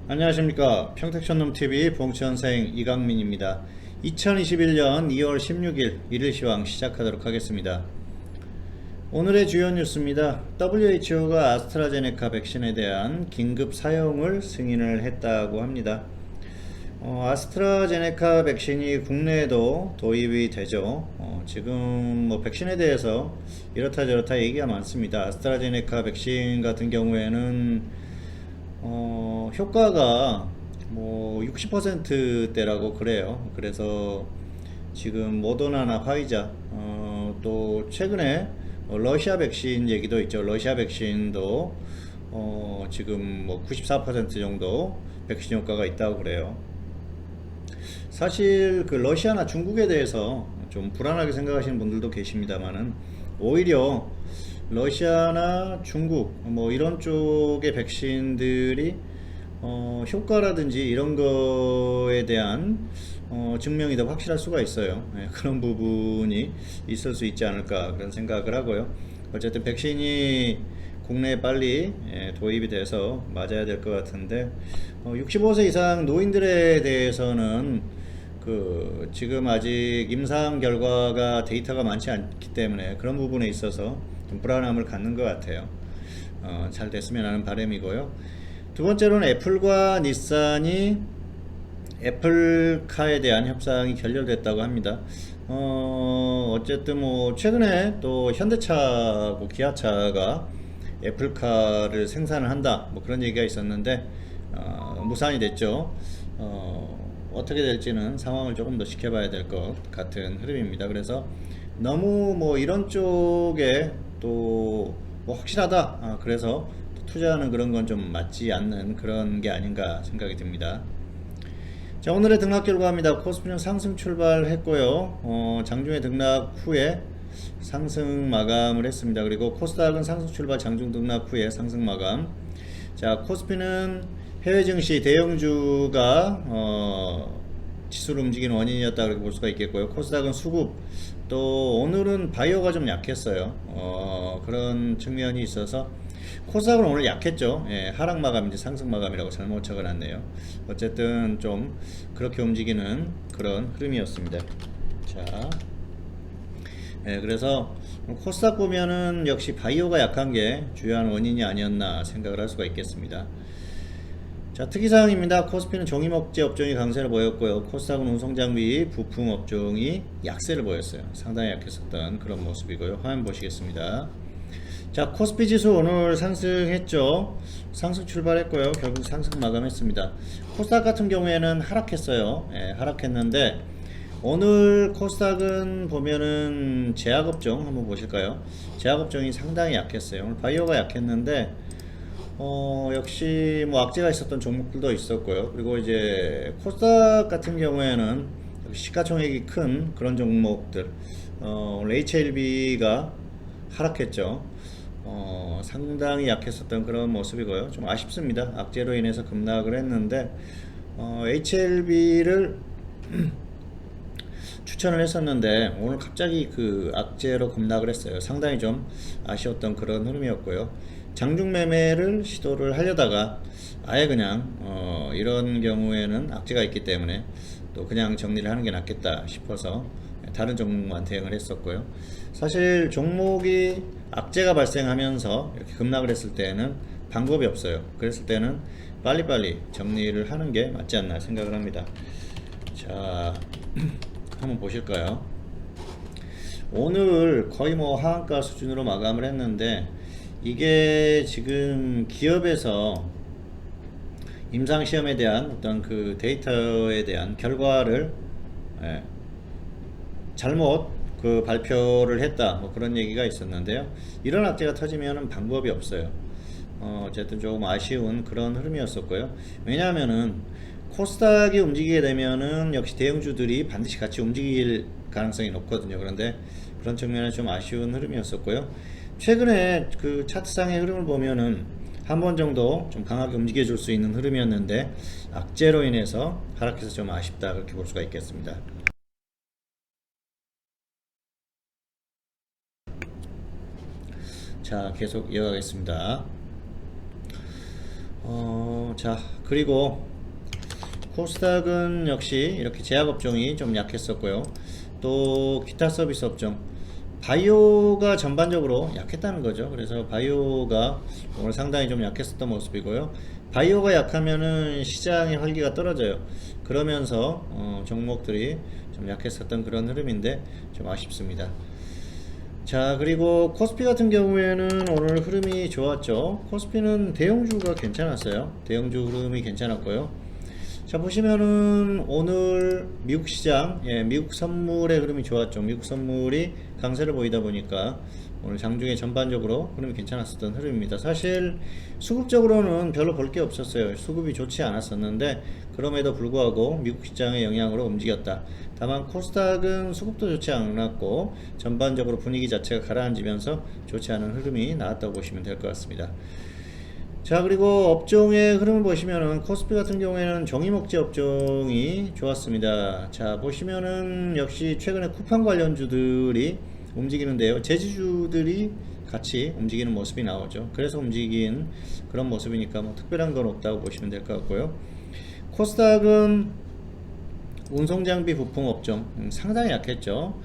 안녕하십니까. 평택촌놈TV 봉천생 이강민입니다. 2021년 2월 16일 일일시황 시작하도록 하겠습니다. 오늘의 주요 뉴스입니다. WHO가 아스트라제네카 백신에 대한 긴급 사용을 승인을 했다고 합니다. 아스트라제네카 백신이 국내에도 도입이 되죠. 지금 백신에 대해서 이렇다 저렇다 얘기가 많습니다. 아스트라제네카 백신 같은 경우에는 효과가 60%대라고 그래요. 그래서 지금 모더나나 화이자, 또 최근에 러시아 백신 얘기도 있죠. 러시아 백신도 지금 94% 정도 백신 효과가 있다고 그래요. 사실 그 러시아나 중국에 대해서 좀 불안하게 생각하시는 분들도 계십니다만은 오히려 러시아나 중국 이런 쪽의 백신들이 효과라든지 이런 거에 대한 증명이 더 확실할 수가 있어요. 그런 부분이 있을 수 있지 않을까 그런 생각을 하고요. 어쨌든 백신이 국내에 빨리 도입이 돼서 맞아야 될 것 같은데 65세 이상 노인들에 대해서는 지금 아직 임상 결과가 데이터가 많지 않기 때문에 그런 부분에 있어서 좀 불안함을 갖는 것 같아요. 잘 됐으면 하는 바람이고요. 두 번째로는 애플과 닛산이 애플카에 대한 협상이 결렬됐다고 합니다. 어쨌든 최근에 또 현대차하고 기아차가 애플카를 생산을 한다 그런 얘기가 있었는데 무산이 됐죠. 어떻게 될지는 상황을 조금 더 지켜봐야 될 것 같은 흐름입니다. 그래서 너무 이런 쪽에 또 확실하다, 그래서 투자하는 그런 건 좀 맞지 않는 그런 게 아닌가 생각이 듭니다. 자, 오늘의 등락 결과입니다. 코스피는 상승 출발했고요. 장중에 등락 후에 상승 마감을 했습니다. 그리고 코스닥은 상승 출발, 장중 등락 후에 상승 마감. 자, 코스피는 해외 증시 대형주가 지수를 움직이는 원인이었다 그렇게 볼 수가 있겠고요. 코스닥은 수급, 또 오늘은 바이오가 좀 약했어요. 그런 측면이 있어서 코스닥은 오늘 약했죠. 하락 마감인지 상승 마감이라고 잘못 적어놨네요. 어쨌든 좀 그렇게 움직이는 그런 흐름이었습니다. 자, 그래서 코스닥 보면은 역시 바이오가 약한 게 주요한 원인이 아니었나 생각을 할 수가 있겠습니다. 자, 특이사항입니다. 코스피는 종이목재 업종이 강세를 보였고요. 코스닥은 운송장비, 부품 업종이 약세를 보였어요. 상당히 약했었던 그런 모습이고요. 화면 보시겠습니다. 자, 코스피 지수 오늘 상승했죠. 상승 출발했고요. 결국 상승 마감했습니다. 코스닥 같은 경우에는 하락했어요. 하락했는데 오늘 코스닥은 보면은 제약업종 한번 보실까요? 제약업종이 상당히 약했어요. 오늘 바이오가 약했는데 역시 악재가 있었던 종목들도 있었고요. 그리고 이제 코스닥 같은 경우에는 시가총액이 큰 그런 종목들, 오늘 HLB가 하락했죠. 상당히 약했었던 그런 모습이고요. 좀 아쉽습니다. 악재로 인해서 급락을 했는데 HLB를 추천을 했었는데 오늘 갑자기 그 악재로 급락을 했어요. 상당히 좀 아쉬웠던 그런 흐름이었고요. 장중 매매를 시도를 하려다가 아예 그냥 이런 경우에는 악재가 있기 때문에 또 그냥 정리를 하는 게 낫겠다 싶어서 다른 종목만 대응을 했었고요. 사실 종목이 악재가 발생하면서 이렇게 급락을 했을 때는 방법이 없어요. 그랬을 때는 빨리빨리 정리를 하는 게 맞지 않나 생각을 합니다. 자, 한번 보실까요? 오늘 거의 하한가 수준으로 마감을 했는데 이게 지금 기업에서 임상시험에 대한 어떤 그 데이터에 대한 결과를 잘못 그 발표를 했다 그런 얘기가 있었는데요. 이런 악재가 터지면은 방법이 없어요. 어쨌든 조금 아쉬운 그런 흐름이었었고요. 왜냐하면은 코스닥이 움직이게 되면은 역시 대형주들이 반드시 같이 움직일 가능성이 높거든요. 그런데 그런 측면에 좀 아쉬운 흐름이었었고요. 최근에 그 차트상의 흐름을 보면은 한 번 정도 좀 강하게 움직여 줄 수 있는 흐름이었는데 악재로 인해서 하락해서 좀 아쉽다 그렇게 볼 수가 있겠습니다. 자, 계속 이어가겠습니다. 자, 그리고 코스닥은 역시 이렇게 제약 업종이 좀 약했었고요. 또 기타 서비스 업종, 바이오가 전반적으로 약했다는 거죠. 그래서 바이오가 오늘 상당히 좀 약했었던 모습이고요. 바이오가 약하면은 시장의 활기가 떨어져요. 그러면서 종목들이 좀 약했었던 그런 흐름인데 좀 아쉽습니다. 자, 그리고 코스피 같은 경우에는 오늘 흐름이 좋았죠. 코스피는 대형주가 괜찮았어요. 대형주 흐름이 괜찮았고요. 자, 보시면은 오늘 미국 시장, 미국 선물의 흐름이 좋았죠. 미국 선물이 강세를 보이다 보니까 오늘 장중에 전반적으로 흐름이 괜찮았었던 흐름입니다. 사실 수급적으로는 별로 볼 게 없었어요. 수급이 좋지 않았었는데 그럼에도 불구하고 미국 시장의 영향으로 움직였다. 다만 코스닥은 수급도 좋지 않았고 전반적으로 분위기 자체가 가라앉으면서 좋지 않은 흐름이 나왔다고 보시면 될 것 같습니다. 자, 그리고 업종의 흐름을 보시면은 코스피 같은 경우에는 종이목재 업종이 좋았습니다. 자, 보시면은 역시 최근에 쿠팡 관련주들이 움직이는데요. 제지주들이 같이 움직이는 모습이 나오죠. 그래서 움직인 그런 모습이니까 뭐 특별한 건 없다고 보시면 될 것 같고요. 코스닥은 운송장비 부품 업종 상당히 약했죠.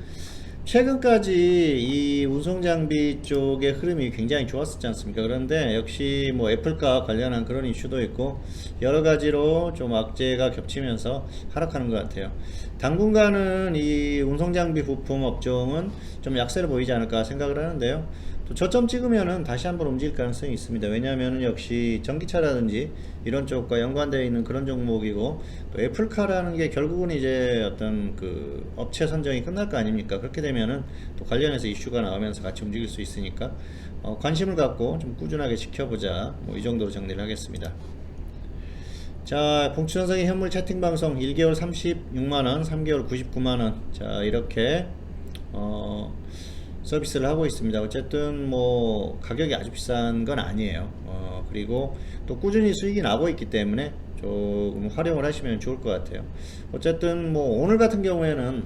최근까지 이 운송장비 쪽의 흐름이 굉장히 좋았었지 않습니까? 그런데 역시 뭐 애플과 관련한 그런 이슈도 있고 여러 가지로 좀 악재가 겹치면서 하락하는 것 같아요. 당분간은 이 운송장비 부품 업종은 좀 약세를 보이지 않을까 생각을 하는데요. 또 저점 찍으면은 다시 한번 움직일 가능성이 있습니다. 왜냐하면 역시 전기차라든지 이런 쪽과 연관되어 있는 그런 종목이고 또 애플카라는 게 결국은 이제 어떤 그 업체 선정이 끝날 거 아닙니까? 그렇게 되면은 또 관련해서 이슈가 나오면서 같이 움직일 수 있으니까 관심을 갖고 좀 꾸준하게 지켜보자. 뭐 이 정도로 정리를 하겠습니다. 자, 봉추전성의 현물 채팅방송 1개월 36만원, 3개월 99만원. 자, 이렇게 서비스를 하고 있습니다. 어쨌든 뭐 가격이 아주 비싼 건 아니에요. 그리고 또 꾸준히 수익이 나고 있기 때문에 조금 활용을 하시면 좋을 것 같아요. 어쨌든 뭐 오늘 같은 경우에는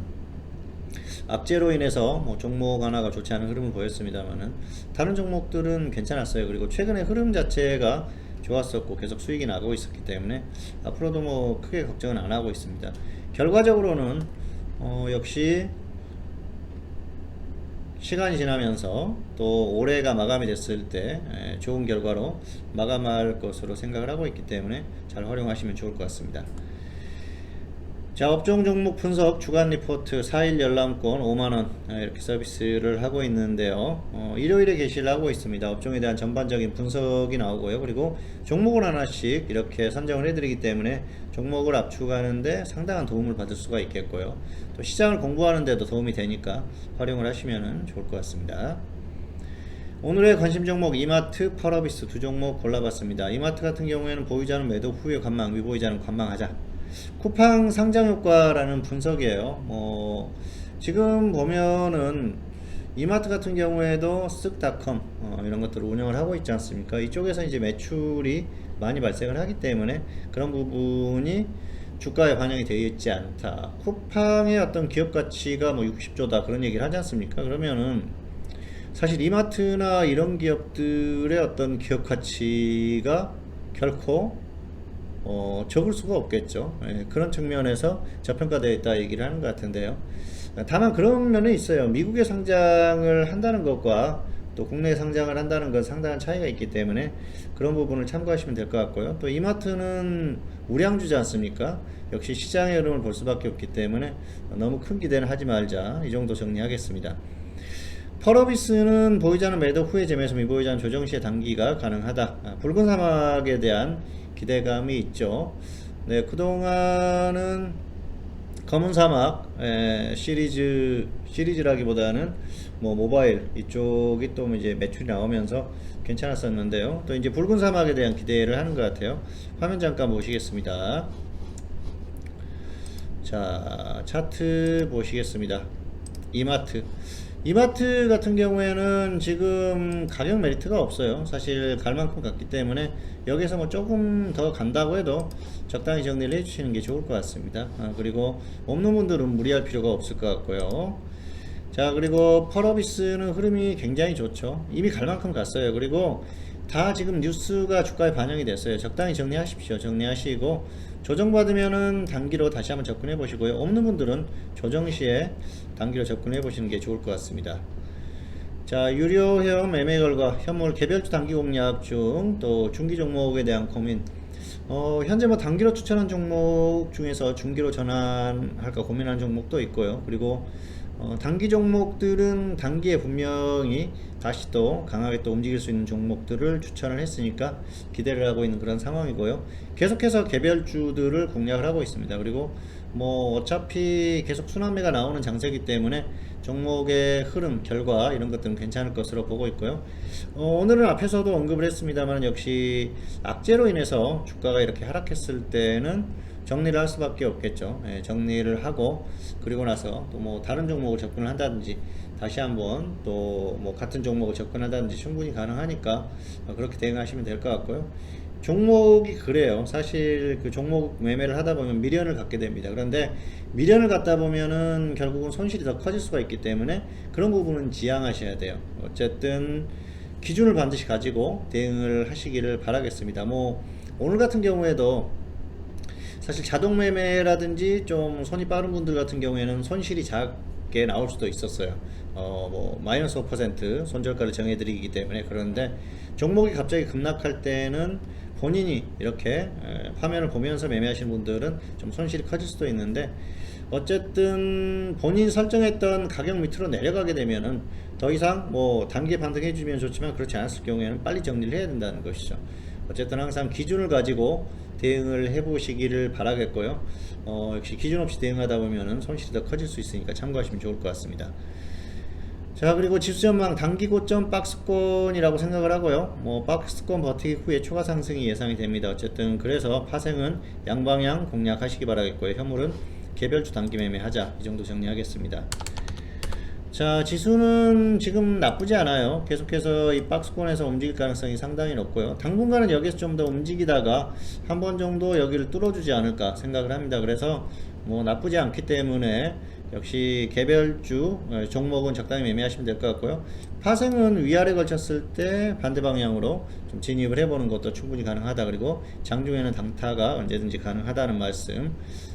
악재로 인해서 뭐 종목 하나가 좋지 않은 흐름을 보였습니다만은 다른 종목들은 괜찮았어요. 그리고 최근에 흐름 자체가 좋았었고 계속 수익이 나고 있었기 때문에 앞으로도 뭐 크게 걱정은 안 하고 있습니다. 결과적으로는 역시 시간이 지나면서 또 올해가 마감이 됐을 때 좋은 결과로 마감할 것으로 생각을 하고 있기 때문에 잘 활용하시면 좋을 것 같습니다. 자, 업종 종목 분석 주간 리포트 4일 열람권 5만원 이렇게 서비스를 하고 있는데요. 일요일에 게시를 하고 있습니다. 업종에 대한 전반적인 분석이 나오고요. 그리고 종목을 하나씩 이렇게 선정을 해드리기 때문에 종목을 압축하는데 상당한 도움을 받을 수가 있겠고요. 또 시장을 공부하는데도 도움이 되니까 활용을 하시면 좋을 것 같습니다. 오늘의 관심 종목 이마트, 펄어비스 두 종목 골라봤습니다. 이마트 같은 경우에는 보유자는 매도 후에 관망, 미보유자는 관망하자. 쿠팡 상장 효과라는 분석이에요. 지금 보면은 이마트 같은 경우에도 쓱닷컴 이런 것들을 운영을 하고 있지 않습니까? 이쪽에서 이제 매출이 많이 발생을 하기 때문에 그런 부분이 주가에 반영이 되어 있지 않다. 쿠팡의 어떤 기업 가치가 뭐 60조다 그런 얘기를 하지 않습니까? 그러면은 사실 이마트나 이런 기업들의 어떤 기업 가치가 결코 적을 수가 없겠죠. 그런 측면에서 저평가되어 있다 얘기를 하는 것 같은데요. 다만 그런 면은 있어요. 미국에 상장을 한다는 것과 또 국내에 상장을 한다는 건 상당한 차이가 있기 때문에 그런 부분을 참고하시면 될 것 같고요. 또 이마트는 우량주지 않습니까? 역시 시장의 흐름을 볼 수밖에 없기 때문에 너무 큰 기대는 하지 말자. 이 정도 정리하겠습니다. 펄어비스는 보유자는 매도 후에 재매수, 미보유자는 조정 시에 단기가 가능하다. 붉은 사막에 대한 기대감이 있죠. 네, 그동안은 검은 사막 시리즈라기보다는 뭐 모바일 이쪽이 또 이제 매출이 나오면서 괜찮았었는데요. 또 이제 붉은 사막에 대한 기대를 하는 것 같아요. 화면 잠깐 보시겠습니다. 자, 차트 보시겠습니다. 이마트 같은 경우에는 지금 가격 메리트가 없어요. 사실 갈 만큼 갔기 때문에 여기서 뭐 조금 더 간다고 해도 적당히 정리를 해주시는 게 좋을 것 같습니다. 그리고 없는 분들은 무리할 필요가 없을 것 같고요. 자, 그리고 펄어비스는 흐름이 굉장히 좋죠. 이미 갈 만큼 갔어요. 그리고 다 지금 뉴스가 주가에 반영이 됐어요. 적당히 정리하십시오. 정리하시고 조정받으면은 단기로 다시 한번 접근해 보시고요. 없는 분들은 조정 시에 단기로 접근해 보시는 게 좋을 것 같습니다. 자, 유료형 매매 결과 현물 개별주 단기 공략 중 또 중기 종목에 대한 고민. 현재 뭐 단기로 추천한 종목 중에서 중기로 전환할까 고민하는 종목도 있고요. 그리고 단기 종목들은 단기에 분명히 다시 또 강하게 또 움직일 수 있는 종목들을 추천을 했으니까 기대를 하고 있는 그런 상황이고요. 계속해서 개별주들을 공략을 하고 있습니다. 그리고 뭐 어차피 계속 순환매가 나오는 장세기 때문에 종목의 흐름, 결과 이런 것들은 괜찮을 것으로 보고 있고요. 오늘은 앞에서도 언급을 했습니다만 역시 악재로 인해서 주가가 이렇게 하락했을 때는 정리를 할 수밖에 없겠죠. 예, 정리를 하고 그리고 나서 또 뭐 다른 종목을 접근을 한다든지 다시 한번 또 뭐 같은 종목을 접근한다든지 충분히 가능하니까 그렇게 대응하시면 될 것 같고요. 종목이 그래요. 사실 그 종목 매매를 하다 보면 미련을 갖게 됩니다. 그런데 미련을 갖다 보면은 결국은 손실이 더 커질 수가 있기 때문에 그런 부분은 지양하셔야 돼요. 어쨌든 기준을 반드시 가지고 대응을 하시기를 바라겠습니다. 뭐 오늘 같은 경우에도 사실 자동 매매라든지 좀 손이 빠른 분들 같은 경우에는 손실이 작게 나올 수도 있었어요. 뭐 마이너스 5% 손절가를 정해드리기 때문에. 그런데 종목이 갑자기 급락할 때는 본인이 이렇게 화면을 보면서 매매하시는 분들은 좀 손실이 커질 수도 있는데, 어쨌든 본인이 설정했던 가격 밑으로 내려가게 되면은 더 이상 뭐 단기에 반등해 주면 좋지만 그렇지 않았을 경우에는 빨리 정리를 해야 된다는 것이죠. 어쨌든 항상 기준을 가지고 대응을 해 보시기를 바라겠고요. 역시 기준 없이 대응하다 보면은 손실이 더 커질 수 있으니까 참고하시면 좋을 것 같습니다. 자, 그리고 지수 전망 단기 고점 박스권이라고 생각을 하고요. 뭐 박스권 버티기 후에 추가 상승이 예상이 됩니다. 어쨌든 그래서 파생은 양방향 공략하시기 바라겠고요. 현물은 개별주 단기 매매하자, 이 정도 정리하겠습니다. 자, 지수는 지금 나쁘지 않아요. 계속해서 이 박스권에서 움직일 가능성이 상당히 높고요. 당분간은 여기서 좀 더 움직이다가 한 번 정도 여기를 뚫어주지 않을까 생각을 합니다. 그래서 뭐 나쁘지 않기 때문에 역시 개별주 종목은 적당히 매매하시면 될 것 같고요. 파생은 위아래 걸쳤을 때 반대 방향으로 좀 진입을 해보는 것도 충분히 가능하다. 그리고 장중에는 단타가 언제든지 가능하다는 말씀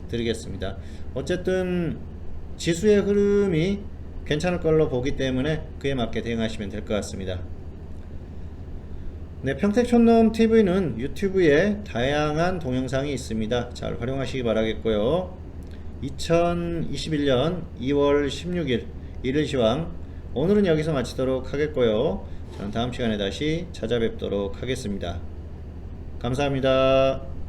드리겠습니다. 어쨌든 지수의 흐름이 괜찮을 걸로 보기 때문에 그에 맞게 대응하시면 될 것 같습니다. 네, 평택촌놈TV는 유튜브에 다양한 동영상이 있습니다. 잘 활용하시기 바라겠고요. 2021년 2월 16일 일일시황 오늘은 여기서 마치도록 하겠고요. 저는 다음 시간에 다시 찾아뵙도록 하겠습니다. 감사합니다.